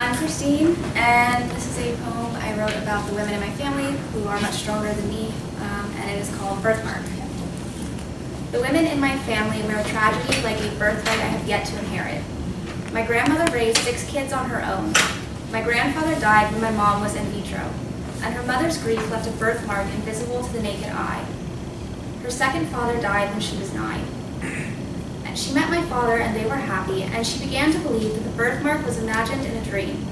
I'm Christine, and this is a poem I wrote about the women in my family who are much stronger than me, and it is called Birthmark. The women in my family wear tragedy like a birthright I have yet to inherit. My grandmother raised 6 kids on her own. My grandfather died when my mom was in vitro, and her mother's grief left a birthmark invisible to the naked eye. Her second father died when she was 9. She met my father and they were happy, and she began to believe that the birthmark was imagined in a dream.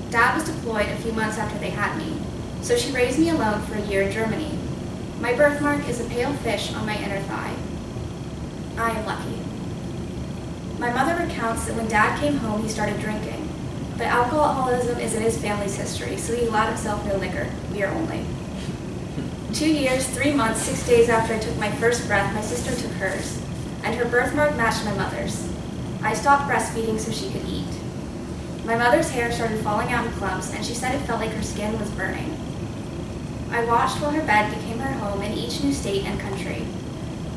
Dad was deployed a few months after they had me, so she raised me alone for a year in Germany. My birthmark is a pale fish on my inner thigh. I am lucky. My mother recounts that when Dad came home, he started drinking, but alcoholism is in his family's history, so he allowed himself no liquor, beer only. 2 years, 3 months, 6 days after I took my first breath, my sister took hers, and her birthmark matched my mother's. I stopped breastfeeding so she could eat. My mother's hair started falling out in clumps, and she said it felt like her skin was burning. I watched while her bed became her home in each new state and country.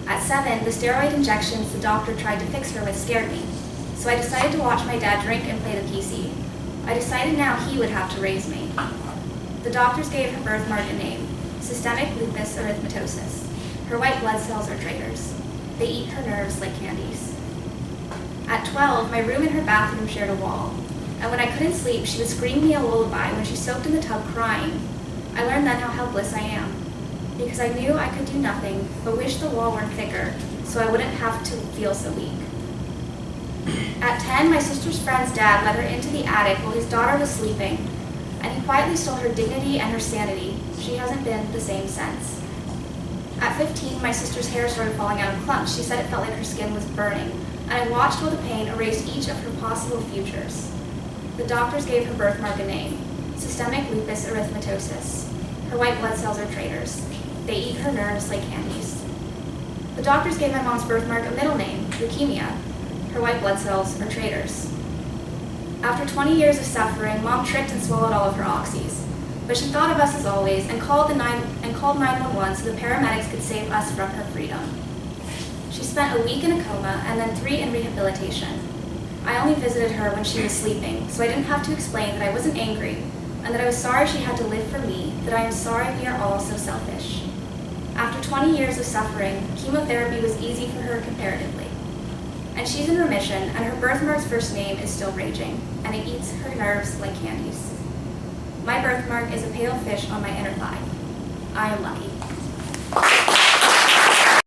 At 7, the steroid injections the doctor tried to fix her with scared me, so I decided to watch my dad drink and play the PC. I decided now he would have to raise me. The doctors gave her birthmark a name, systemic lupus erythematosus. Her white blood cells are traitors. They eat her nerves like candies. At 12, my room and her bathroom shared a wall, and when I couldn't sleep, she would scream me a lullaby when she soaked in the tub crying. I learned then how helpless I am, because I knew I could do nothing but wish the wall were thicker so I wouldn't have to feel so weak. At 10, my sister's friend's dad let her into the attic while his daughter was sleeping, and he quietly stole her dignity and her sanity. She hasn't been the same since. At 15, my sister's hair started falling out in clumps. She said it felt like her skin was burning, and I watched while the pain erased each of her possible futures. The doctors gave her birthmark a name, systemic lupus erythematosus. Her white blood cells are traitors. They eat her nerves like candies. The doctors gave my mom's birthmark a middle name, leukemia. Her white blood cells are traitors. After 20 years of suffering, Mom tripped and swallowed all of her oxys. But she thought of us as always and called 911 so the paramedics could save us from her freedom. She spent a week in a coma and then 3 in rehabilitation. I only visited her when she was sleeping, so I didn't have to explain that I wasn't angry and that I was sorry she had to live for me, that I am sorry we are all so selfish. After 20 years of suffering, chemotherapy was easy for her comparatively. And she's in remission, and her birthmark's first name is still raging, and it eats her nerves like candies. My birthmark is a pale fish on my inner thigh. I am lucky.